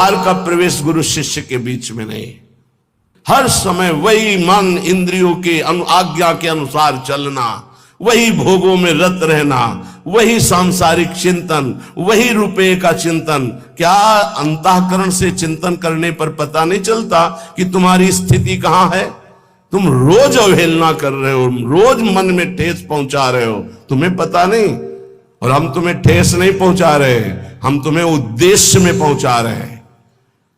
व्यवहार का प्रवेश गुरु शिष्य के बीच में नहीं। हर समय वही मन इंद्रियों के आज्ञा के अनुसार चलना, वही भोगों में रत रहना, वही सांसारिक चिंतन, वही रुपये का चिंतन। क्या अंतःकरण से चिंतन करने पर पता नहीं चलता कि तुम्हारी स्थिति कहां है? तुम रोज अवहेलना कर रहे हो, रोज मन में ठेस पहुंचा रहे हो, तुम्हें पता नहीं। और हम तुम्हें ठेस नहीं पहुंचा रहे, हम तुम्हें उद्देश्य में पहुंचा रहे हैं।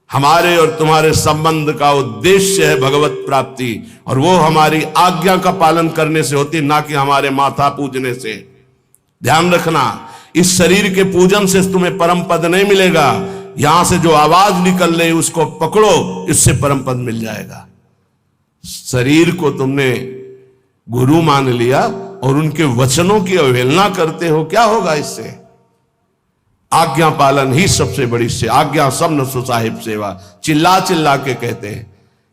हमारे और तुम्हारे संबंध का उद्देश्य है भगवत प्राप्ति, और वो हमारी आज्ञा का पालन करने से होती, ना कि हमारे माथा पूजने से। ध्यान रखना, इस शरीर के पूजन से तुम्हें परम पद नहीं मिलेगा। यहां से जो आवाज निकल रही उसको पकड़ो, इससे परम पद मिल जाएगा। शरीर को तुमने गुरु मान लिया और उनके वचनों की अवहेलना करते हो, क्या होगा इससे? आज्ञा पालन ही सबसे बड़ी से आज्ञा सब न सो साहिब सेवा। चिल्ला चिल्ला के कहते हैं,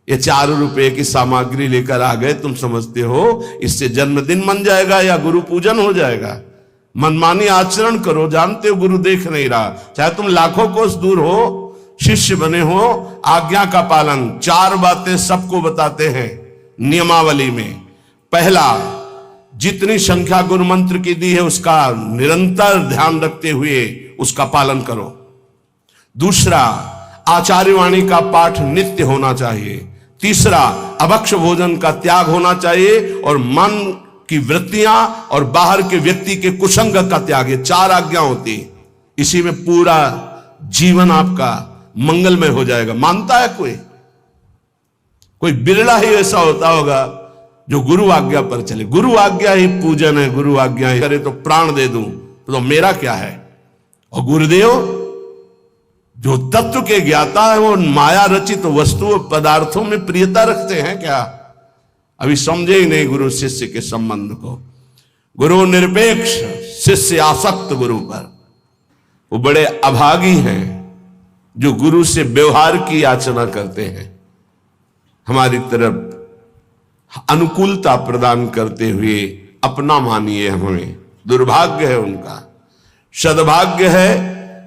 ये 4 रुपए की सामग्री लेकर आ गए, तुम समझते हो इससे जन्मदिन मन जाएगा या गुरु पूजन हो जाएगा? मनमानी आचरण करो, जानते हो गुरु देख नहीं रहा। चाहे तुम लाखों कोस दूर हो, शिष्य बने हो, आज्ञा का पालन। 4 बातें सबको बताते हैं नियमावली में। पहला, जितनी संख्या गुरु मंत्र की दी है उसका निरंतर ध्यान रखते हुए उसका पालन करो। दूसरा, आचार्य वाणी का पाठ नित्य होना चाहिए। तीसरा, अभक्ष भोजन का त्याग होना चाहिए, और मन की वृत्तियां और बाहर के व्यक्ति के कुसंग का त्याग। ये 4 आज्ञा होती, इसी में पूरा जीवन आपका मंगलमय हो जाएगा। मानता है कोई बिरला ही ऐसा होता होगा जो गुरु आज्ञा पर चले। गुरु आज्ञा ही पूजन है, गुरु आज्ञा ही करे तो प्राण दे दूं, तो मेरा क्या है? और गुरुदेव जो तत्व के ज्ञाता है वो माया रचित वस्तु पदार्थों में प्रियता रखते हैं क्या? अभी समझे ही नहीं गुरु शिष्य के संबंध को। गुरु निरपेक्ष, शिष्य आसक्त गुरु पर। वो बड़े अभागी हैं जो गुरु से व्यवहार की याचना करते हैं, हमारी तरफ अनुकूलता प्रदान करते हुए अपना मानिए हमें। दुर्भाग्य है उनका। सद्भाग्य है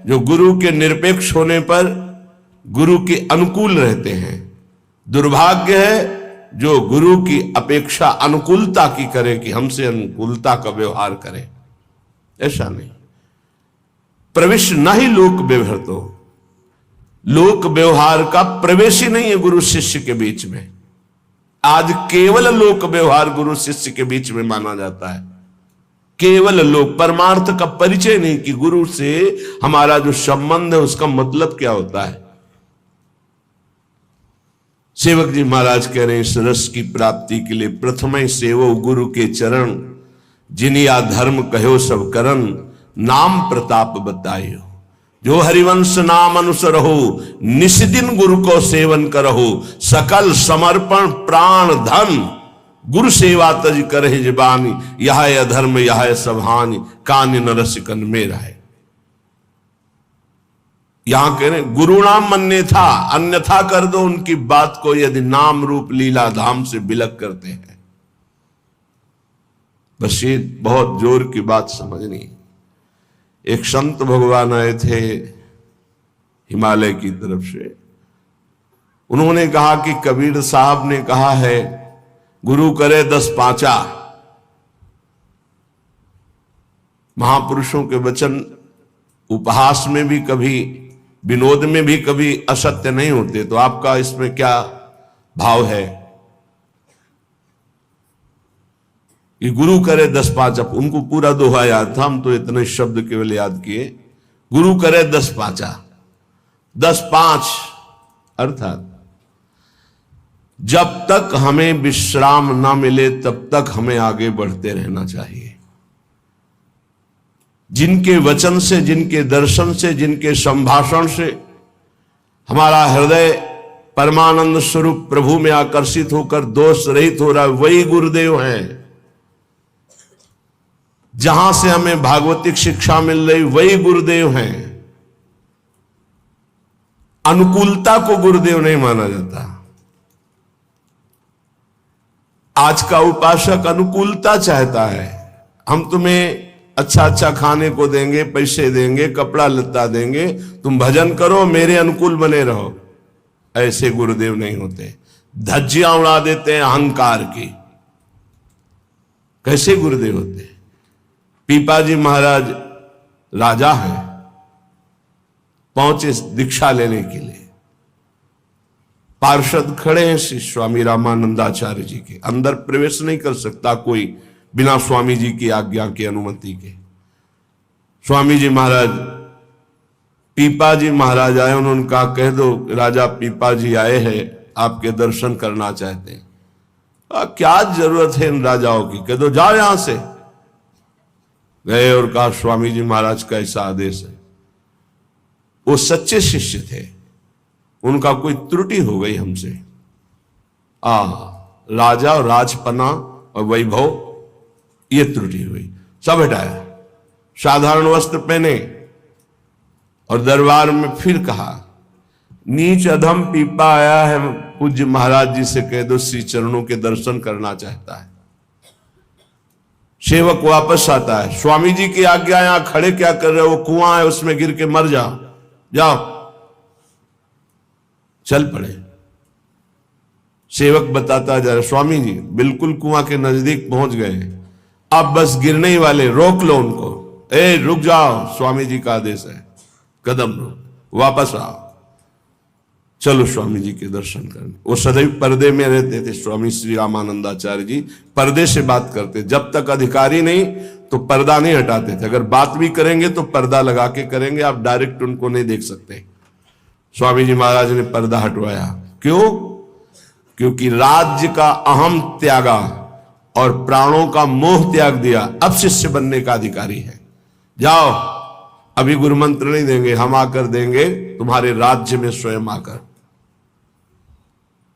जो गुरु के निरपेक्ष होने पर गुरु के अनुकूल रहते हैं। दुर्भाग्य है जो गुरु की अपेक्षा अनुकूलता की करे, कि हमसे अनुकूलता का व्यवहार करे। ऐसा नहीं। प्रवेश न ही लोक व्यवहार, तो लोक व्यवहार का प्रवेश ही नहीं है गुरु शिष्य के बीच में। आज केवल लोक व्यवहार गुरु शिष्य के बीच में माना जाता है। केवल लोक, परमार्थ का परिचय नहीं कि गुरु से हमारा जो संबंध है उसका मतलब क्या होता है। सेवक जी महाराज कह रहे हैं, इस रस की प्राप्ति के लिए प्रथम ही सेवो गुरु के चरण, जिनिया धर्म कहो सब करन, नाम प्रताप बतायो। जो हरिवंश नाम अनुसरहो, निष्दिन गुरु को सेवन करहो, सकल समर्पण प्राण धन, गुरु सेवा तज करे जबानी, यह अधर्म यह सभानी, कान न रसिकन मेरा है। यहां कह रहे गुरु नाम मन्ने था, अन्यथा कर दो उनकी बात को, यदि नाम रूप लीला धाम से बिलक करते हैं। बस ये बहुत जोर की बात समझनी। एक संत भगवान आए थे हिमालय की तरफ से। उन्होंने कहा कि कबीर साहब ने कहा है गुरु करे 10 पांचा। महापुरुषों के वचन उपहास में भी कभी, विनोद में भी कभी असत्य नहीं होते। तो आपका इसमें क्या भाव है कि गुरु करे 10 पांचा? उनको पूरा दोहा याद था, हम तो इतने शब्द केवल याद किए। गुरु करे 10 पांचा, 10 5 अर्थात जब तक हमें विश्राम ना मिले तब तक हमें आगे बढ़ते रहना चाहिए। जिनके वचन से, जिनके दर्शन से, जिनके संभाषण से हमारा हृदय परमानंद स्वरूप प्रभु में आकर्षित होकर दोष रहित हो रहा है, वही गुरुदेव हैं। जहां से हमें भागवतिक शिक्षा मिल रही वही गुरुदेव हैं। अनुकूलता को गुरुदेव नहीं माना जाता। आज का उपासक अनुकूलता चाहता है। हम तुम्हें अच्छा अच्छा खाने को देंगे, पैसे देंगे, कपड़ा लत्ता देंगे, तुम भजन करो, मेरे अनुकूल बने रहो। ऐसे गुरुदेव नहीं होते। धज्जियां उड़ा देते हैं अहंकार की। कैसे गुरुदेव होते? पीपाजी महाराज राजा हैं, पहुंचे दीक्षा लेने के लिए। पार्षद खड़े हैं श्री स्वामी रामानंदाचार्य जी के। अंदर प्रवेश नहीं कर सकता कोई बिना स्वामी जी की आज्ञा की, अनुमति के। स्वामी जी महाराज, पीपाजी महाराज आए, उन्होंने कहा कह दो राजा पीपाजी आए हैं, आपके दर्शन करना चाहते हैं। क्या जरूरत है इन राजाओं की, कह दो जाओ यहां से। गए और कहा स्वामी जी महाराज का ऐसा आदेश है। वो सच्चे शिष्य थे, उनका कोई त्रुटि हो गई हमसे। राजा और राजपना और वैभव, ये त्रुटि हुई, सब हटाया, साधारण वस्त्र पहने और दरबार में फिर कहा नीच अधम पीपा आया है, पूज्य महाराज जी से कह दो श्री चरणों के दर्शन करना चाहता है। सेवक वापस आता है, स्वामी जी की आज्ञा, यहां खड़े क्या कर रहे हो, वो कुआं है उसमें गिर के मर जाओ, जाओ। चल पड़े। सेवक बताता जा रहा, स्वामी जी बिल्कुल कुआं के नजदीक पहुंच गए, अब बस गिरने ही वाले, रोक लो उनको। रुक जाओ, स्वामी जी का आदेश है, कदम रोक, वापस आओ, चलो स्वामी जी के दर्शन करने। वो सदैव पर्दे में रहते थे स्वामी श्री रामानंदाचार्य जी, पर्दे से बात करते, जब तक अधिकारी नहीं तो पर्दा नहीं हटाते थे। अगर बात भी करेंगे तो पर्दा लगा के करेंगे, आप डायरेक्ट उनको नहीं देख सकते। स्वामी जी महाराज ने पर्दा हटवाया, क्यों? क्योंकि राज्य का अहम त्यागा और प्राणों का मोह त्याग दिया, अब शिष्य बनने का अधिकारी है। जाओ, अभी गुरु मंत्र नहीं देंगे, हम आकर देंगे तुम्हारे राज्य में स्वयं आकर।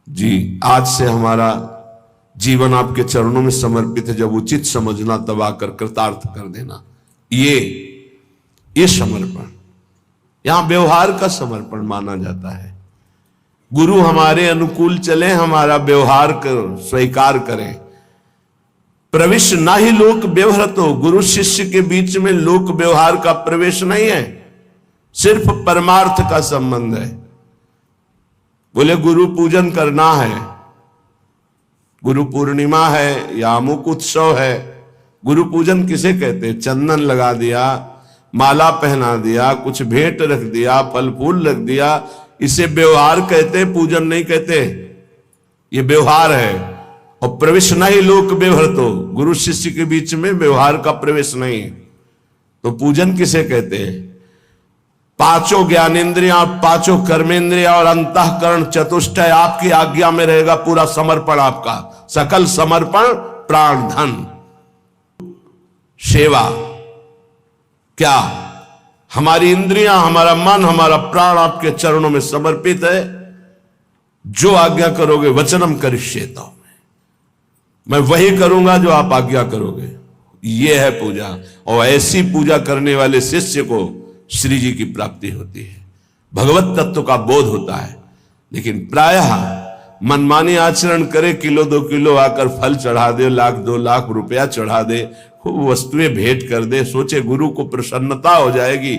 जी, आज से हमारा जीवन आपके चरणों में समर्पित है, जब उचित समझना तब आकर कृतार्थ कर देना। ये समर्पण यहां व्यवहार का समर्पण माना जाता है। गुरु हमारे अनुकूल चले, हमारा व्यवहार स्वीकार करें। प्रवेश ना ही लोक व्यवहार, तो गुरु शिष्य के बीच में लोक व्यवहार का प्रवेश नहीं है, सिर्फ परमार्थ का संबंध है। बोले गुरु पूजन करना है, गुरु पूर्णिमा है या अमुक उत्सव है। गुरु पूजन किसे कहते हैं? चंदन लगा दिया, माला पहना दिया, कुछ भेंट रख दिया, फल फूल रख दिया, इसे व्यवहार कहते, पूजन नहीं कहते। ये व्यवहार है। और प्रवेश नहीं लोक व्यवहार, तो गुरु शिष्य के बीच में व्यवहार का प्रवेश नहीं है, तो पूजन किसे कहते हैं? पांचों ज्ञानेन्द्रियां, पांचों कर्मेंद्रियां और अंतःकरण चतुष्टय आपकी आज्ञा में रहेगा। पूरा समर्पण आपका, सकल समर्पण, प्राण धन सेवा। क्या हमारी इंद्रियां, हमारा मन, हमारा प्राण आपके चरणों में समर्पित है। जो आज्ञा करोगे, वचनम करिष्येत, मैं वही करूंगा जो आप आज्ञा करोगे। यह है पूजा, और ऐसी पूजा करने वाले शिष्य को श्री जी की प्राप्ति होती है, भगवत तत्व का बोध होता है। लेकिन प्रायः मनमानी आचरण करे, किलो 2 किलो आकर फल चढ़ा दे, 1 लाख 2 लाख रुपया चढ़ा दे, खूब वस्तुएं भेंट कर दे, सोचे गुरु को प्रसन्नता हो जाएगी।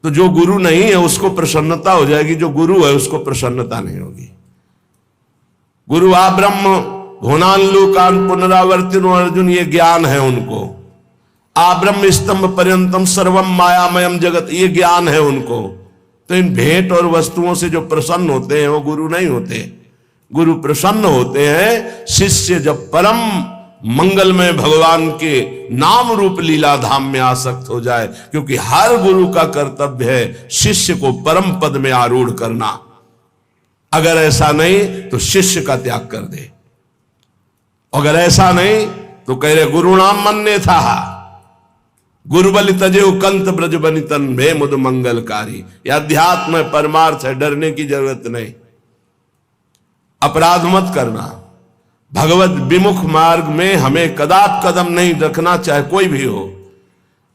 तो जो गुरु नहीं है उसको प्रसन्नता हो जाएगी, जो गुरु है उसको प्रसन्नता नहीं होगी। गुरु आ ब्रह्म भुवनालोकान पुनरावर्तिनो अर्जुन, ये ज्ञान है उनको। आ ब्रह्म स्तंभ पर्यंतम सर्वम मायामयम जगत, ये ज्ञान है उनको। तो इन भेंट और वस्तुओं से जो प्रसन्न होते हैं वो गुरु नहीं होते। गुरु प्रसन्न होते हैं शिष्य जब परम मंगलमय भगवान के नाम रूप लीला धाम में आसक्त हो जाए, क्योंकि हर गुरु का कर्तव्य है शिष्य को परम पद में आरूढ़ करना। अगर ऐसा नहीं तो शिष्य का त्याग कर दे। अगर ऐसा नहीं तो कह रहे गुरु नाम मन्ने था, गुरु बलि तजे कंत ब्रज बनितन भे मुद मंगलकारी। यह अध्यात्म है, परमार्थ है, डरने की जरूरत नहीं। अपराध मत करना, भगवत विमुख मार्ग में हमें कदाप कदम नहीं रखना, चाहे कोई भी हो।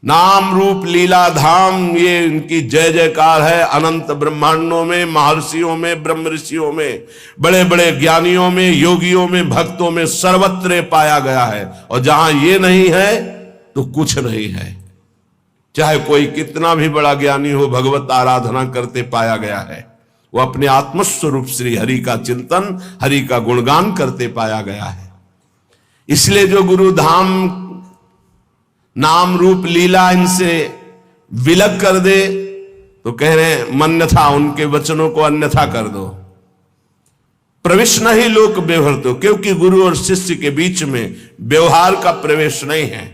नाम रूप लीला धाम, ये इनकी जय जयकार है अनंत ब्रह्मांडों में, महर्षियों में, ब्रह्म ऋषियों में, बड़े बड़े ज्ञानियों में, योगियों में, भक्तों में, सर्वत्र पाया गया है। और जहां ये नहीं है तो कुछ नहीं है। चाहे कोई कितना भी बड़ा ज्ञानी हो, भगवत आराधना करते पाया गया है। वो अपने आत्मस्वरूप श्री हरि का चिंतन, हरि का गुणगान करते पाया गया है। इसलिए जो गुरु धाम नाम रूप लीला इनसे विलग कर दे तो कह रहे हैं मन्यथा, उनके वचनों को अन्यथा कर दो। प्रवेश नहीं लोक व्यवहार दो, क्योंकि गुरु और शिष्य के बीच में व्यवहार का प्रवेश नहीं है।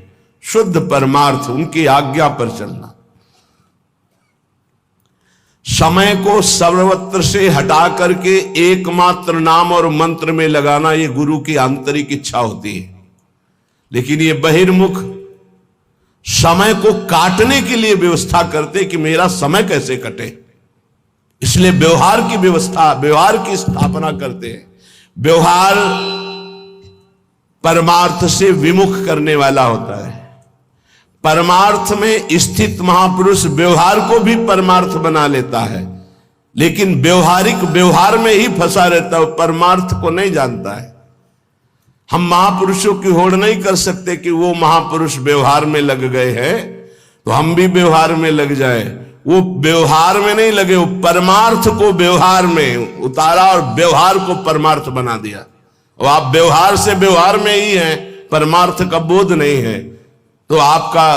शुद्ध परमार्थ, उनकी आज्ञा पर चलना। समय को सर्वत्र से हटा करके एकमात्र नाम और मंत्र में लगाना, ये गुरु की आंतरिक इच्छा होती है। लेकिन ये बहिर्मुख समय को काटने के लिए व्यवस्था करते कि मेरा समय कैसे कटे, इसलिए व्यवहार की व्यवस्था, व्यवहार की स्थापना करते हैं। व्यवहार परमार्थ से विमुख करने वाला होता है। परमार्थ में स्थित महापुरुष व्यवहार को भी परमार्थ बना लेता है, लेकिन व्यवहारिक व्यवहार में ही फंसा रहता है, परमार्थ को नहीं जानता है। हम महापुरुषों की होड़ नहीं कर सकते कि वो महापुरुष व्यवहार में लग गए हैं तो हम भी व्यवहार में लग जाए। वो व्यवहार में नहीं लगे, वो परमार्थ को व्यवहार में उतारा और व्यवहार को परमार्थ बना दिया। और आप व्यवहार से व्यवहार में ही हैं, परमार्थ का बोध नहीं है, तो आपका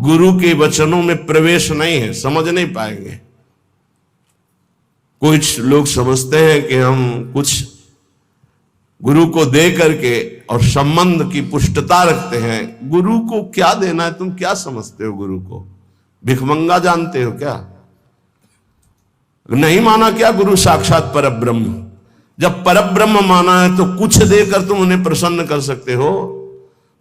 गुरु के वचनों में प्रवेश नहीं है, समझ नहीं पाएंगे। कुछ लोग समझते हैं कि हम कुछ गुरु को दे करके और संबंध की पुष्टता रखते हैं। गुरु को क्या देना है? तुम क्या समझते हो गुरु को? भिखमंगा जानते हो क्या? नहीं माना क्या गुरु साक्षात परब्रह्म? जब परब्रह्म माना है तो कुछ देकर तुम उन्हें प्रसन्न कर सकते हो?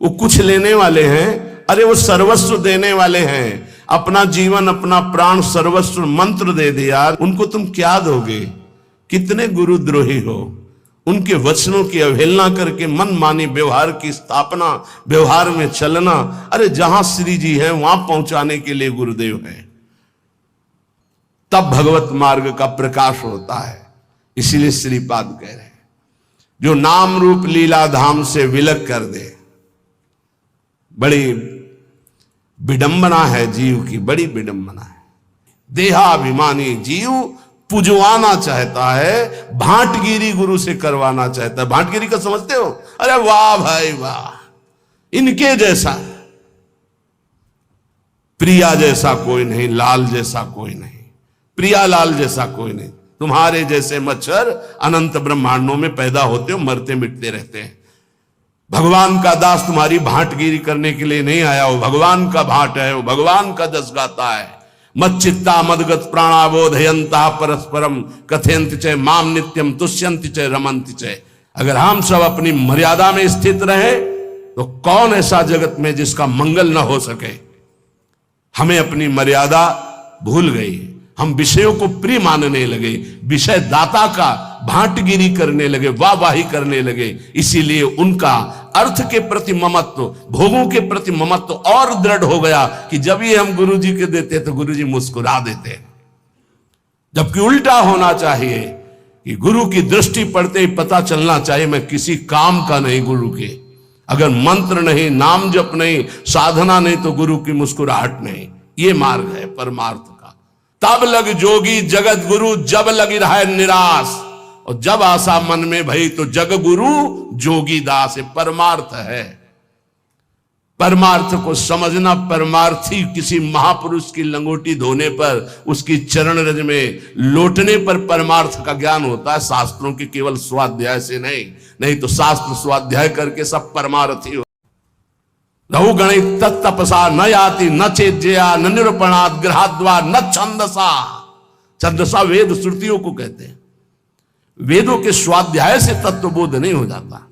वो कुछ लेने वाले हैं, अरे वो सर्वस्व देने वाले हैं। अपना जीवन, अपना प्राण, सर्वस्व मंत्र दे दिया, उनको तुम क्या दोगे? कितने गुरुद्रोही हो। उनके वचनों की अवहेलना करके मनमानी व्यवहार की स्थापना, व्यवहार में चलना। अरे जहां श्री जी हैं वहां पहुंचाने के लिए गुरुदेव हैं, तब भगवत मार्ग का प्रकाश होता है। इसीलिए श्रीपाद कह रहे हैं जो नाम रूप लीला धाम से विलग कर दे। बड़ी विडंबना है जीव की, बड़ी विडंबना है। देहाभिमानी जीव पुजवाना चाहता है, भाटगिरी गुरु से करवाना चाहता है। भाटगिरी का समझते हो? अरे वाह भाई वाह, इनके जैसा, प्रिया जैसा कोई नहीं, लाल जैसा कोई नहीं, प्रिया लाल जैसा कोई नहीं। तुम्हारे जैसे मच्छर अनंत ब्रह्मांडों में पैदा होते हो, मरते मिटते रहते हैं। भगवान का दास तुम्हारी भाटगिरी करने के लिए नहीं आया, वो भगवान का भाट है, वो भगवान का जस गाता है। मच्चित्ता मदगत प्राणाबोधयंता परस्परम कथयंत च माम नित्यम तुष्यंति च रमंति च। अगर हम सब अपनी मर्यादा में स्थित रहे तो कौन ऐसा जगत में जिसका मंगल न हो सके। हमें अपनी मर्यादा भूल गई, हम विषयों को प्रिय मानने लगे, विषय दाता का भाटगिरी करने लगे, वाहवाही करने लगे। इसीलिए उनका अर्थ के प्रति ममत्व, भोगों के प्रति ममत्व और दृढ़ हो गया कि जब ये हम गुरु जी के देते तो गुरु जी मुस्कुरा देते। जबकि उल्टा होना चाहिए कि गुरु की दृष्टि पड़ते ही पता चलना चाहिए मैं किसी काम का नहीं गुरु के। अगर मंत्र नहीं, नाम जप नहीं, साधना नहीं तो गुरु की मुस्कुराहट नहीं। ये मार्ग है परमार्थ का। तब लग जोगी जगत गुरु, जब लगी रहा निराश, और जब आशा मन में भई तो जग गुरु जोगी दास। परमार्थ है। परमार्थ को समझना, परमार्थी किसी महापुरुष की लंगोटी धोने पर, उसकी चरण रज में लौटने पर परमार्थ का ज्ञान होता है, शास्त्रों के केवल स्वाध्याय से नहीं तो शास्त्र स्वाध्याय करके सब परमार्थी हो। रहु गणित तत्तपसा न याति न चेज्या न निरूपणात् ग्रहाद्वा न छंदसा। छंदसा वेद श्रुतियों को कहते हैं। वेदों के स्वाध्याय से तत्वबोध नहीं हो जाता।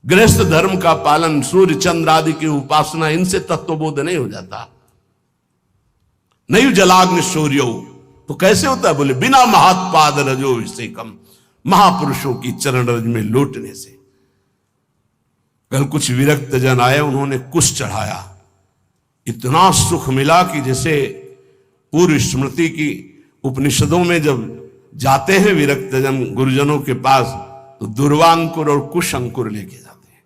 गृहस्थ धर्म का पालन, सूर्य चंद्र आदि की उपासना, इनसे तत्वबोध नहीं हो जाता। नहीं जलाग्नि सूर्यो, तो कैसे होता है? बोले बिना महात्पाद रजो विषेकम, महापुरुषों की चरण रज में लौटने से। कल कुछ विरक्त जन आए, उन्होंने कुश चढ़ाया, इतना सुख मिला कि जैसे पूर्व स्मृति की उपनिषदों में जब जाते हैं विरक्त जन गुरुजनों के पास तो दुर्वांकुर और कुश अंकुर लेके जाते हैं।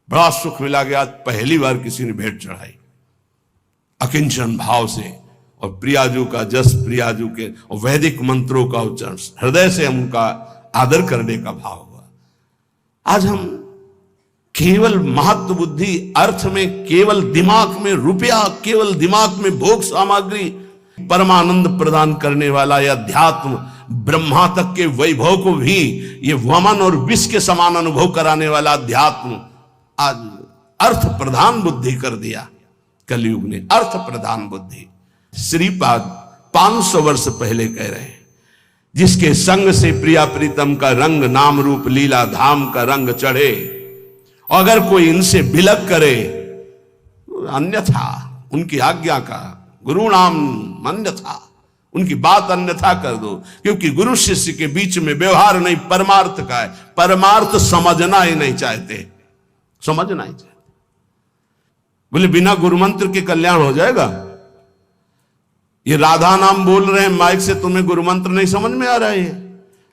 बड़ा सुख मिला कि आज पहली बार किसी ने भेंट चढ़ाई। अकिंचन भाव से, और प्रियाजू का जस प्रियाजू के और वैदिक मंत्रों का उच्चारण हृदय से हम उनका आदर करने का भाव हुआ। आज हम केवल महत्व बुद्धि अर्थ में, केवल दिमाग में रुपया, केवल दिमाग में भोग सामग्री, परमानंद प्रदान करने वाला यह अध्यात्म ब्रह्मा तक के वैभव को भी ये वमन और विष के समान अनुभव कराने वाला अध्यात्म आज अर्थ प्रधान बुद्धि कर दिया। कलयुग ने अर्थ प्रधान बुद्धि। श्रीपाद 500 वर्ष पहले कह रहे हैं, जिसके संग से प्रिया प्रीतम का रंग नाम रूप लीला धाम का रंग चढ़े, अगर कोई इनसे बिलक करे अन्यथा उनकी आज्ञा का, गुरु नाम अन्यथा, उनकी बात अन्यथा कर दो, क्योंकि गुरु शिष्य के बीच में व्यवहार नहीं, परमार्थ का है। परमार्थ समझना ही नहीं चाहते, समझना ही चाहते। बोले बिना गुरु मंत्र के कल्याण हो जाएगा? ये राधा नाम बोल रहे हैं माइक से, तुम्हें गुरु मंत्र नहीं समझ में आ रहा है?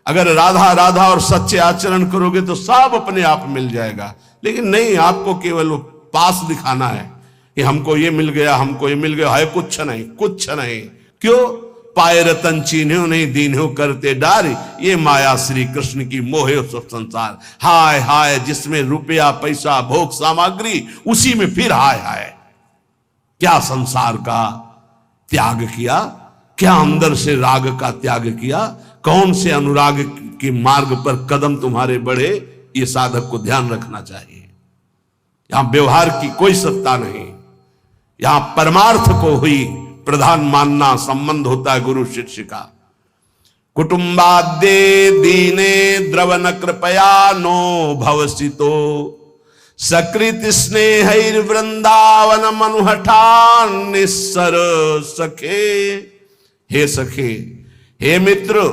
अगर राधा राधा और सच्चे आचरण करोगे तो सब अपने आप मिल जाएगा। लेकिन नहीं, आपको केवल वो पास दिखाना है कि हमको ये मिल गया, हमको ये मिल गया, है कुछ नहीं, कुछ नहीं। क्यों? पाए रतन चीन्हो नहीं दीन्हो करते डार, ये माया श्री कृष्ण की मोहे सब संसार। हाय हाय जिसमें रुपया पैसा भोग सामग्री, उसी में फिर हाय हाय। क्या संसार का त्याग किया, क्या अंदर से राग का त्याग किया, कौन से अनुराग के मार्ग पर कदम तुम्हारे बढ़े, ये साधक को ध्यान रखना चाहिए। यहां व्यवहार की कोई सत्ता नहीं, यहां परमार्थ को हुई प्रधान मानना संबंध होता है गुरु शिष्य का। कुटुंबाद्ये दीने द्रवन कृपया नो भवसितो, सकृत स्नेहैर वृंदावन मनुहठान निस्सर सखे। हे सखे, हे मित्र,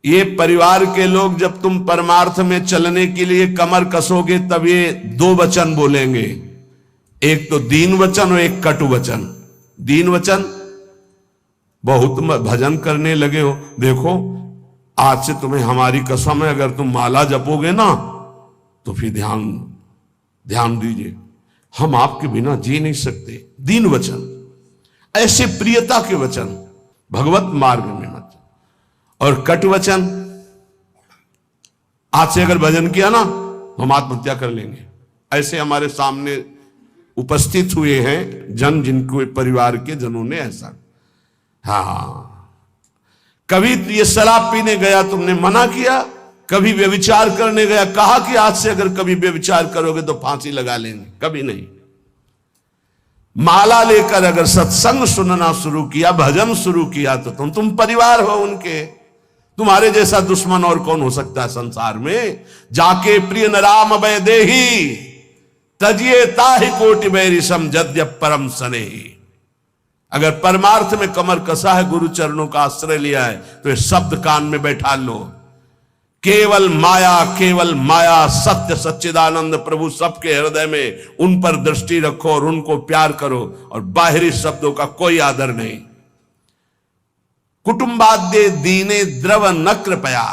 ये परिवार के लोग जब तुम परमार्थ में चलने के लिए कमर कसोगे तब ये दो वचन बोलेंगे, एक तो दीन वचन और एक कटु वचन। दीन वचन, बहुत भजन करने लगे हो, देखो आज से तुम्हें हमारी कसम है, अगर तुम माला जपोगे ना तो फिर ध्यान दीजिए, हम आपके बिना जी नहीं सकते। दीन वचन, ऐसे प्रियता के वचन भगवत मार्ग में मत। और कट वचन, आज से अगर भजन किया ना तो हम आत्महत्या कर लेंगे। ऐसे हमारे सामने उपस्थित हुए हैं जन, जिनको परिवार के जनों ने ऐसा। हाँ, कभी ये शराब पीने गया तुमने मना किया, कभी व्यभिचार करने गया कहा कि आज से अगर कभी व्यभिचार करोगे तो फांसी लगा लेंगे, कभी नहीं। माला लेकर अगर सत्संग सुनना शुरू किया, भजन शुरू किया तो तुम परिवार हो उनके। तुम्हारे जैसा दुश्मन और कौन हो सकता है संसार में? जाके प्रिय न राम वैदेही, तजिए ताहि कोटि बैरिसम जद्य परम स्नेही। अगर परमार्थ में कमर कसा है, गुरु चरणों का आश्रय लिया है, तो ये शब्द कान में बैठा लो। केवल माया सत्य सच्चिदानंद प्रभु सबके हृदय में, उन पर दृष्टि रखो और उनको प्यार करो, और बाहरी शब्दों का कोई आदर नहीं। कुटुंबाद्ये दीने द्रव न कृपया,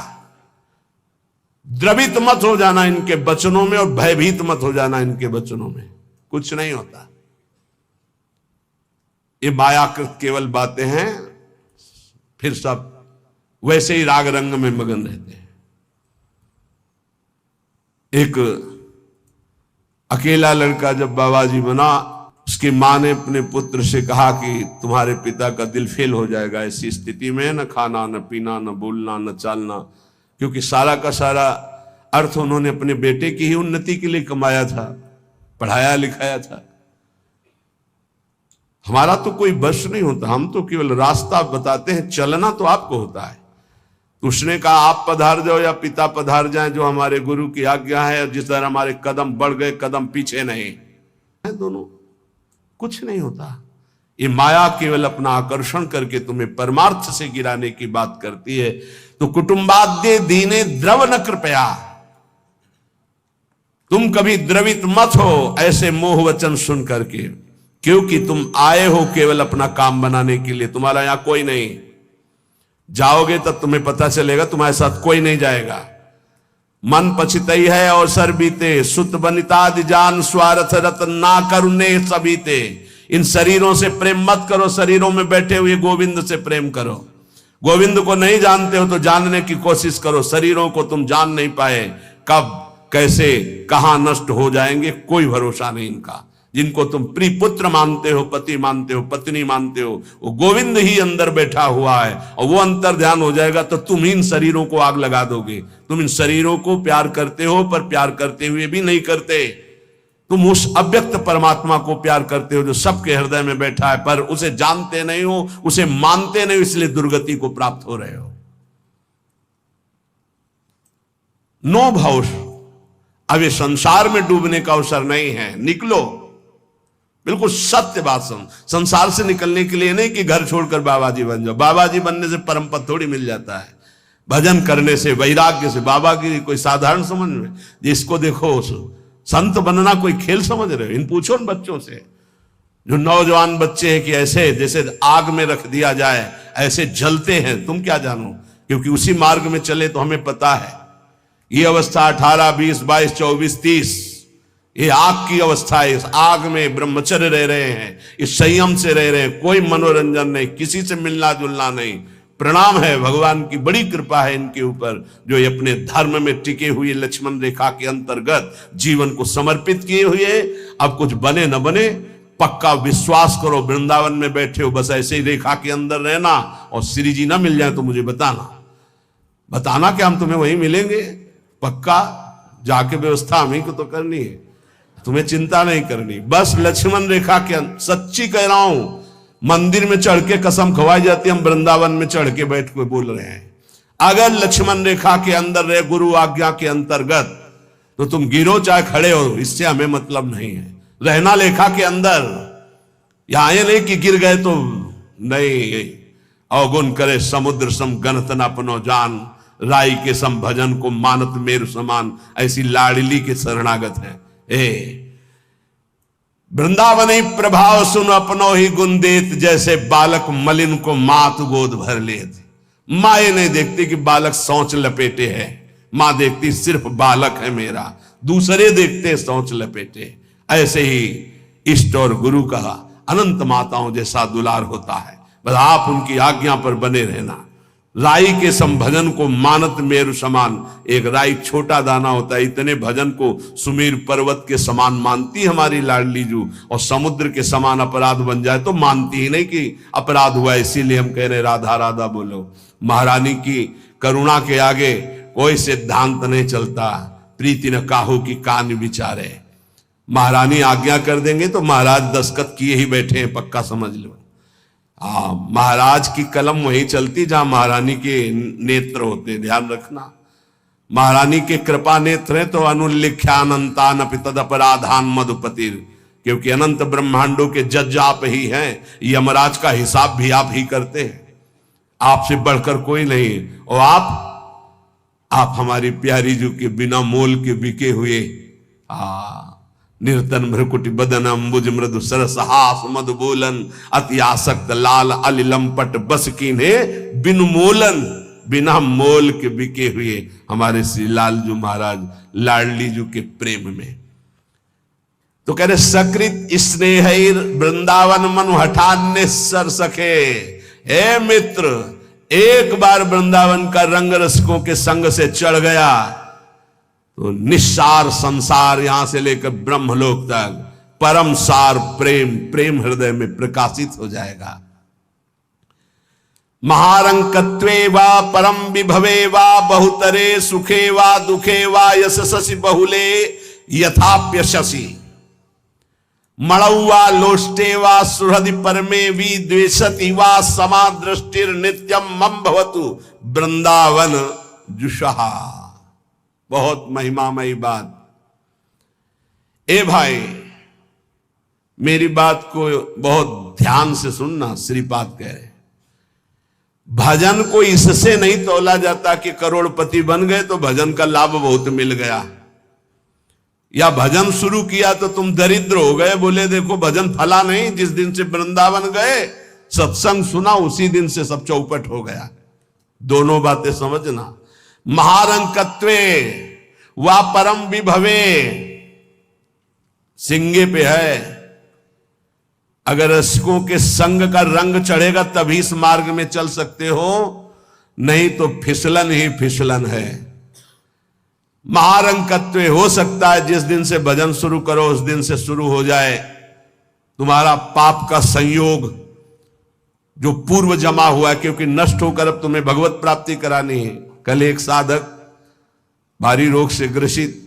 द्रवित मत हो जाना इनके वचनों में, और भयभीत मत हो जाना इनके वचनों में। कुछ नहीं होता, ये मायाकृत केवल बातें हैं, फिर सब वैसे ही राग रंग में मगन रहते हैं। एक अकेला लड़का जब बाबाजी बना, उसकी मां ने अपने पुत्र से कहा कि तुम्हारे पिता का दिल फेल हो जाएगा, ऐसी स्थिति में न खाना न पीना न बोलना न चालना, क्योंकि सारा का सारा अर्थ उन्होंने अपने बेटे की ही उन्नति के लिए कमाया था, पढ़ाया लिखाया था। हमारा तो कोई बस नहीं होता, हम तो केवल रास्ता बताते हैं, चलना तो आपको होता है। उसने कहा आप पधार जाओ या पिता पधार जाएं, जो हमारे गुरु की आज्ञा है, जिस तरह हमारे कदम बढ़ गए कदम पीछे नहीं, दोनों कुछ नहीं होता। ये माया केवल अपना आकर्षण करके तुम्हें परमार्थ से गिराने की बात करती है। तो कुटुंबाद्ये दीने द्रव न कृपया, तुम कभी द्रवित मत हो ऐसे मोह वचन सुन करके, क्योंकि तुम आए हो केवल अपना काम बनाने के लिए, तुम्हारा यहां कोई नहीं। जाओगे तब तुम्हें पता चलेगा, तुम्हारे साथ कोई नहीं जाएगा। मन पछितई है अवसर बीते, सुत बनितादि जान स्वार्थ रतन ना करुणे सबीते। इन शरीरों से प्रेम मत करो, शरीरों में बैठे हुए गोविंद से प्रेम करो। गोविंद को नहीं जानते हो तो जानने की कोशिश करो। शरीरों को तुम जान नहीं पाए, कब कैसे कहां नष्ट हो जाएंगे कोई भरोसा नहीं इनका। जिनको तुम प्रिय पुत्र मानते हो, पति मानते हो, पत्नी मानते हो, वो गोविंद ही अंदर बैठा हुआ है और वो अंतर ध्यान हो जाएगा तो तुम इन शरीरों को आग लगा दोगे। तुम इन शरीरों को प्यार करते हो पर प्यार करते हुए भी नहीं करते। तुम उस अव्यक्त परमात्मा को प्यार करते हो जो सबके हृदय में बैठा है, पर उसे जानते नहीं हो, उसे मानते नहीं हो, इसलिए दुर्गति को प्राप्त हो रहे हो। नो भाव, अब ये संसार में डूबने का अवसर नहीं है, निकलो। बिल्कुल सत्य बात सुन। संसार से निकलने के लिए नहीं कि घर छोड़कर बाबा जी बन जाओ। बाबा जी बनने से परम पद थोड़ी मिल जाता है। भजन करने से, वैराग्य से। बाबा की कोई साधारण समझ में, जिसको देखो संत बनना कोई खेल समझ रहे हो? इन पूछो न बच्चों से, जो नौजवान बच्चे हैं कि ऐसे जैसे आग में रख दिया जाए ऐसे जलते हैं। तुम क्या जानो, क्योंकि उसी मार्ग में चले तो हमें पता है। ये अवस्था 18, 20, 22, 24, 30 ये आग की अवस्था है। इस आग में ब्रह्मचर्य रह रहे हैं, इस संयम से रह रहे हैं, कोई मनोरंजन नहीं, किसी से मिलना जुलना नहीं। प्रणाम है, भगवान की बड़ी कृपा है इनके ऊपर जो ये अपने धर्म में टिके हुए लक्ष्मण रेखा के अंतर्गत जीवन को समर्पित किए हुए। अब कुछ बने न बने, पक्का विश्वास करो। वृंदावन में बैठे हो, बस ऐसे ही रेखा के अंदर रहना, और श्री जी ना मिल जाए तो मुझे बताना कि हम तुम्हें वहीं मिलेंगे। पक्का जाके व्यवस्था हमें को तो करनी है, तुम्हें चिंता नहीं करनी। बस लक्ष्मण रेखा के सच्ची कह रहा हूं, मंदिर में चढ़ के कसम खवाई जाती, हम वृंदावन में चढ़ के बैठ के बोल रहे हैं। अगर लक्ष्मण रेखा के अंदर रहे, गुरु आज्ञा के अंतर्गत, तो तुम गिरो चाहे खड़े हो, इससे हमें मतलब नहीं है। रहना लेखा के अंदर, यहां ये नहीं कि गिर गए तो नहीं। अवगुण करे समुद्र सम गणत न अपनो जान, राई के सम भजन को मानत मेरु समान। ऐसी लाडली के शरणागत है। वृंदावनी प्रभाव सुन अपनो ही गुण देत, जैसे बालक मलिन को मात गोद भर लेत। माँ ये नहीं देखती कि बालक सोच लपेटे है, माँ देखती सिर्फ बालक है मेरा, दूसरे देखते सोच लपेटे। ऐसे ही इष्ट और गुरु का अनंत माताओं जैसा दुलार होता है। बस आप उनकी आज्ञा पर बने रहना। राई के संभजन को मानत मेरु समान। एक राई छोटा दाना होता है, इतने भजन को सुमेर पर्वत के समान मानती हमारी लाडली जू, और समुद्र के समान अपराध बन जाए तो मानती ही नहीं कि अपराध हुआ। इसीलिए हम कह रहे राधा राधा बोलो। महारानी की करुणा के आगे कोई सिद्धांत नहीं चलता। प्रीति न काहू की कान विचारे। महारानी आज्ञा कर देंगे तो महाराज दस्तखत किए ही बैठे हैं, पक्का समझ लो। महाराज की कलम वहीं चलती जहां महारानी के नेत्र होते, ध्यान रखना। महारानी के कृपा नेत्र है तो अनुल्लिख्यानंतान तद अपराधान मधुपतिर, क्योंकि अनंत ब्रह्मांडों के जज आप ही हैं। यमराज का हिसाब भी आप ही करते हैं, आपसे बढ़कर कोई नहीं। और आप हमारी प्यारी जो के बिना मोल के बिके हुए निर्तन भ्रकुटी बदन अम्बुज मृदु सरस हास मधु बोलन, अति आसक्त लाल अलिलंपट बस कीन्हे बिन मोलन। बिना मोल के बिके हुए हमारे श्री लालजू महाराज लाडली जू के प्रेम में। तो कह रहे सकृत स्नेह वृंदावन मनु हठान्य सर सखे। हे मित्र, एक बार वृंदावन का रंग रसिकों के संग से चढ़ गया तो निस्सार संसार, यहां से लेकर ब्रह्मलोक तक परम सार प्रेम हृदय में प्रकाशित हो जाएगा। महारंकत्वे वा परम विभवे वा बहुतरे सुखे वा दुखे वा यशसि बहुले यथाप्यशसि। मणौवा लोष्टे वा सुहृदि परमे वि द्वेषति वा समा दृष्टिर नित्यम मम भवतु वृंदावन जुषहा। बहुत महिमामयी बात। ए भाई, मेरी बात को बहुत ध्यान से सुनना। श्रीपाद कह रहे भजन को इससे नहीं तोला जाता कि करोड़पति बन गए तो भजन का लाभ बहुत मिल गया, या भजन शुरू किया तो तुम दरिद्र हो गए। बोले देखो भजन फला नहीं, जिस दिन से वृंदावन गए सत्संग सुना उसी दिन से सब चौपट हो गया। दोनों बातें समझना। महारंकत्वे वा परम विभवे, सिंगे पे है। अगर रसिकों के संग का रंग चढ़ेगा तभी इस मार्ग में चल सकते हो, नहीं तो फिसलन ही फिसलन है। महारंकत्व हो सकता है जिस दिन से भजन शुरू करो उस दिन से शुरू हो जाए तुम्हारा पाप का संयोग जो पूर्व जमा हुआ है, क्योंकि नष्ट होकर अब तुम्हें भगवत प्राप्ति करानी है। कल एक साधक भारी रोग से ग्रसित,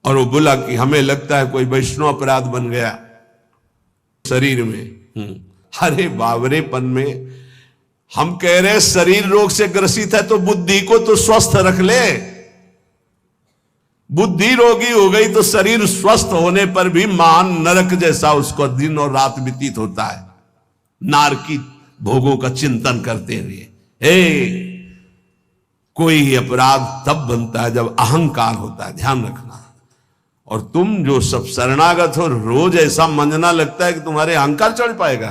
और वो बोला कि हमें लगता है कोई वैष्णव अपराध बन गया शरीर में। अरे बावरेपन में हम कह रहे शरीर रोग से ग्रसित है तो बुद्धि को तो स्वस्थ रख ले। बुद्धि रोगी हो गई तो शरीर स्वस्थ होने पर भी महान नरक जैसा उसको दिन और रात व्यतीत होता है, नारकी भोगों का चिंतन करते हुए। कोई अपराध तब बनता है जब अहंकार होता है, ध्यान रखना। और तुम जो सब शरणागत हो, रोज ऐसा मंजना लगता है कि तुम्हारे अहंकार चढ़ पाएगा।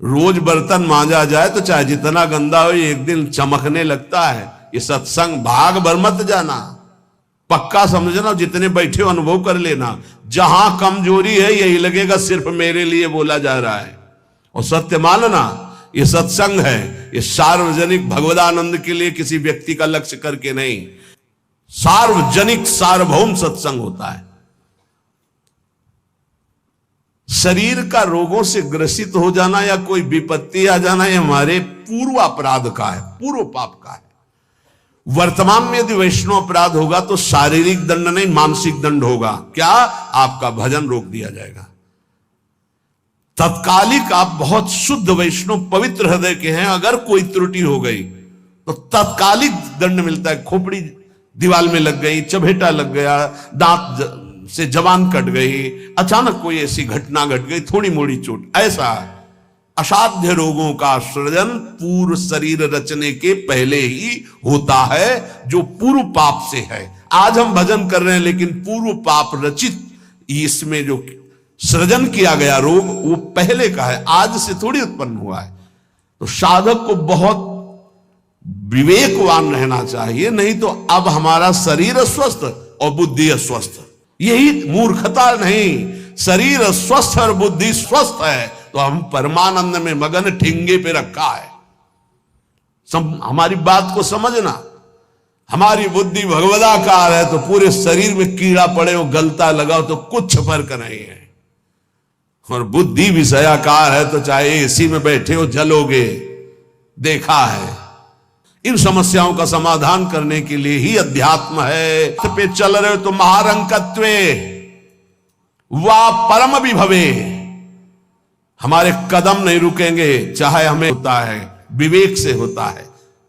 रोज बर्तन मांजा जाए तो चाहे जितना गंदा हो एक दिन चमकने लगता है। ये सत्संग भाग भर मत जाना, पक्का समझना, जितने बैठे हो अनुभव कर लेना। जहां कमजोरी है यही लगेगा सिर्फ मेरे लिए बोला जा रहा है, और सत्य मानना ये सत्संग है, ये सार्वजनिक भगवदानंद के लिए किसी व्यक्ति का लक्ष्य करके नहीं, सार्वजनिक सार्वभौम सत्संग होता है। शरीर का रोगों से ग्रसित हो जाना या कोई विपत्ति आ जाना ये हमारे पूर्व अपराध का है, पूर्व पाप का है। वर्तमान में यदि वैष्णव अपराध होगा तो शारीरिक दंड नहीं मानसिक दंड होगा। क्या? आपका भजन रोक दिया जाएगा। तत्कालिक आप बहुत शुद्ध वैष्णव पवित्र हृदय के हैं, अगर कोई त्रुटि हो गई तो तत्कालिक दंड मिलता है। खोपड़ी दीवाल में लग गई, चबेटा लग गया, दांत से जबान कट गई, अचानक कोई ऐसी घटना घट गई, थोड़ी मोड़ी चोट, ऐसा असाध्य रोगों का सृजन पूर्व शरीर रचने के पहले ही होता है, जो पूर्व पाप से है। आज हम भजन कर रहे हैं लेकिन पूर्व पाप रचित इसमें जो सृजन किया गया रोग वो पहले का है, आज से थोड़ी उत्पन्न हुआ है। तो साधक को बहुत विवेकवान रहना चाहिए, नहीं तो अब हमारा शरीर अस्वस्थ और बुद्धि अस्वस्थ, यही मूर्खता नहीं। शरीर स्वस्थ और बुद्धि स्वस्थ है तो हम परमानंद में मगन, ठिंगे पे रखा है। हमारी बात को समझना। हमारी बुद्धि भगवदाकार है तो पूरे शरीर में कीड़ा पड़े हो, गलता लगाओ तो कुछ फर्क नहीं है। और बुद्धि विषयाकार है तो चाहे एसी में बैठे हो जलोगे, देखा है। इन समस्याओं का समाधान करने के लिए ही अध्यात्म है। पे चल रहे हो तो महारंकत्वे वा परम विभवे, हमारे कदम नहीं रुकेंगे, चाहे हमें होता है विवेक से होता है।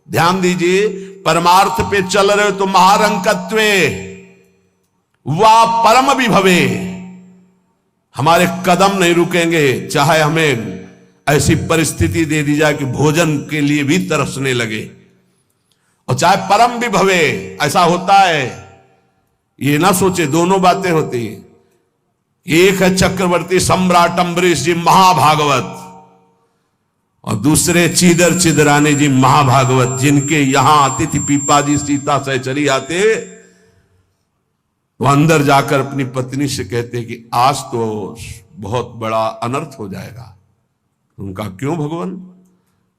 ध्यान दीजिए, परमार्थ पे चल रहे हो तो महारंकत्वे वा परम विभवे, हमारे कदम नहीं रुकेंगे, चाहे हमें ऐसी परिस्थिति दे दी जाए कि भोजन के लिए भी तरसने लगे, और चाहे परम विभवे। ऐसा होता है, ये ना सोचे दोनों बातें होती हैं। एक है चक्रवर्ती सम्राट अम्बरीश जी महाभागवत, और दूसरे चीदर चिदरानी जी महाभागवत, जिनके यहां अतिथि पीपा जी सीता सहचरी आते, वो अंदर जाकर अपनी पत्नी से कहते कि आज तो बहुत बड़ा अनर्थ हो जाएगा। उनका क्यों भगवान?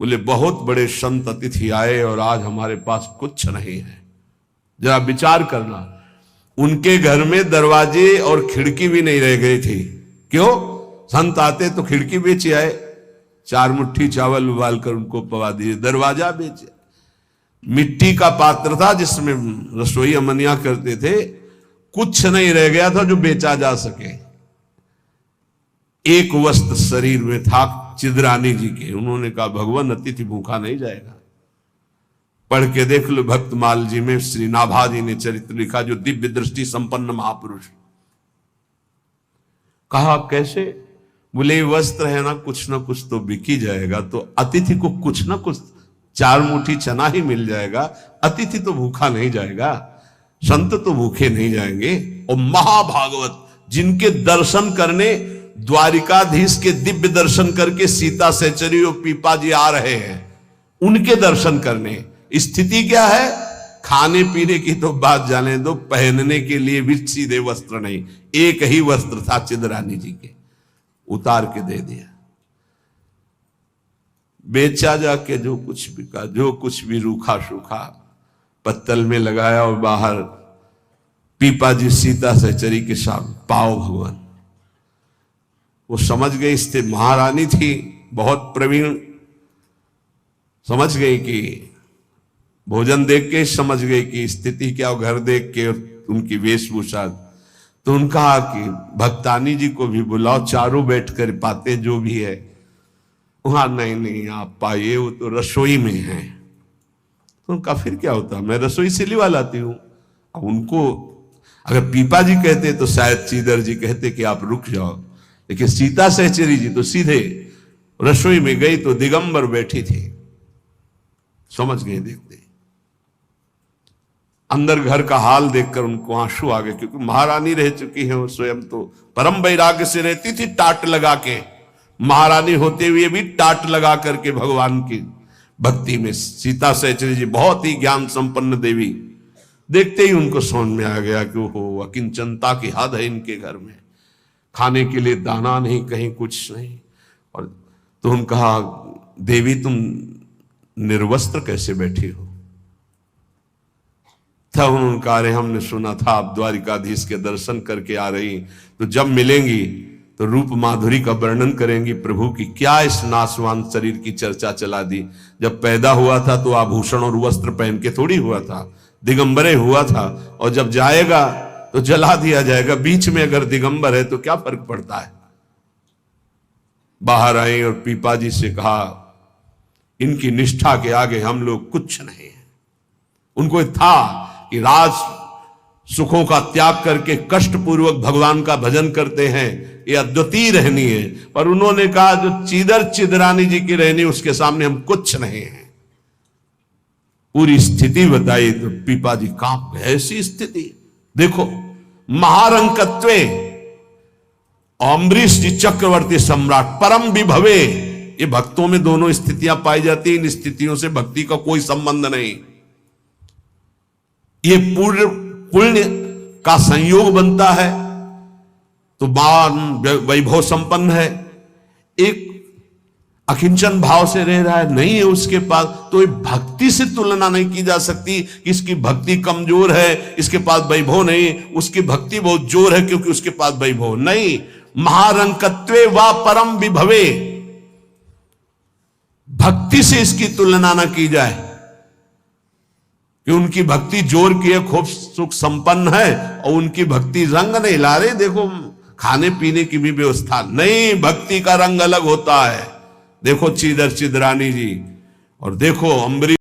बोले बहुत बड़े संत अतिथि आए और आज हमारे पास कुछ नहीं है। जरा विचार करना, उनके घर में दरवाजे और खिड़की भी नहीं रह गई थी। क्यों? संत आते तो खिड़की बेचे आए, 4 मुट्ठी चावल उबाल कर उनको पवा दिए, दरवाजा बेचे। मिट्टी का पात्र था जिसमें रसोई अमनिया करते थे, कुछ नहीं रह गया था जो बेचा जा सके। एक वस्त्र शरीर में था चिदरानी जी के। उन्होंने कहा भगवान अतिथि भूखा नहीं जाएगा। पढ़ के देख लो भक्तमाल जी में श्री नाभा जी ने चरित्र लिखा, जो दिव्य दृष्टि संपन्न महापुरुष। कहा कैसे? बोले वस्त्र है ना कुछ तो बिक ही जाएगा, तो अतिथि को कुछ ना कुछ 4 मुट्ठी चना ही मिल जाएगा, अतिथि तो भूखा नहीं जाएगा, संत तो भूखे नहीं जाएंगे। और महाभागवत जिनके दर्शन करने द्वारिकाधीश के दिव्य दर्शन करके सीता सहचरी और पीपा जी आ रहे हैं, उनके दर्शन करने। स्थिति क्या है? खाने पीने की तो बात जाने दो, पहनने के लिए भी सीधे वस्त्र नहीं, एक ही वस्त्र था चिदरानी जी के। उतार के दे दिया। बेचा जाके जो कुछ बिका, जो कुछ भी रूखा सूखा पत्तल में लगाया और बाहर पीपा जी सीता सहचरी के सामने पाओ भगवान। वो समझ गई, स्थिति महारानी थी, बहुत प्रवीण, समझ गई कि भोजन देख के समझ गई कि स्थिति क्या, घर देख के उनकी वेशभूषा। तो उनका कि भक्तानी जी को भी बुलाओ, चारों बैठ कर पाते जो भी है। वहां नहीं नहीं आप पाइए, वो तो रसोई में है। तो उनका फिर क्या होता, मैं रसोई से लिवा लाती हूं। अब उनको अगर पीपा जी कहते तो शायद चीदर जी कहते कि आप रुक जाओ, लेकिन सीता सहचरी जी तो सीधे रसोई में गई तो दिगंबर बैठी थी। समझ गए देखते, अंदर घर का हाल देखकर उनको आंसू आ गए, क्योंकि महारानी रह चुकी है वो स्वयं तो परम वैराग्य से रहती थी, टाट लगा के। महारानी होते हुए भी टाट लगा करके भगवान की भक्ति में। सीता सहचरी जी बहुत ही ज्ञान संपन्न देवी, देखते ही उनको समझ में आ गया कि वो अकिंचनता की हद है इनके घर में, खाने के लिए दाना नहीं, कहीं कुछ नहीं। और तो उन्होंने कहा, देवी तुम निर्वस्त्र कैसे बैठी हो? तब उन्होंने कहा, अरे हमने सुना था आप द्वारिकाधीश के दर्शन करके आ रही, तो जब मिलेंगी तो रूप माधुरी का वर्णन करेंगी प्रभु की। क्या इस नासवान शरीर की चर्चा चला दी? जब पैदा हुआ था तो आभूषण और वस्त्र पहन के थोड़ी हुआ था, दिगंबरे हुआ था, और जब जाएगा तो जला दिया जाएगा। बीच में अगर दिगंबर है तो क्या फर्क पड़ता है? बाहर आई और पीपा जी से कहा, इनकी निष्ठा के आगे हम लोग कुछ नहीं है। उनको था कि राज सुखों का त्याग करके कष्ट पूर्वक भगवान का भजन करते हैं, ये अद्वितीय रहनी है। पर उन्होंने कहा जो चीदर चिदरानी जी की रहनी, उसके सामने हम कुछ नहीं है। पूरी स्थिति बताई तो पीपा जी कांप गए। ऐसी स्थिति देखो, महारंकत्वे अम्बरीश जी चक्रवर्ती सम्राट परम विभवे, ये भक्तों में दोनों स्थितियां पाई जाती। इन स्थितियों से भक्ति का कोई संबंध नहीं। ये पूर्ण पुण्य का संयोग बनता है तो मान वैभव संपन्न है। एक अकिंचन भाव से रह रहा है, नहीं है उसके पास, तो ये भक्ति से तुलना नहीं की जा सकती कि इसकी भक्ति कमजोर है, इसके पास वैभव नहीं, उसकी भक्ति बहुत जोर है क्योंकि उसके पास वैभव नहीं। महारंकत्वे वा परम विभवे, भक्ति से इसकी तुलना ना की जाए कि उनकी भक्ति जोर की है, खूब सुख संपन्न है, और उनकी भक्ति रंग नहीं ला रही। देखो खाने पीने की भी व्यवस्था नहीं, भक्ति का रंग अलग होता है। देखो चीदर चिदरानी जी और देखो अम्बरीश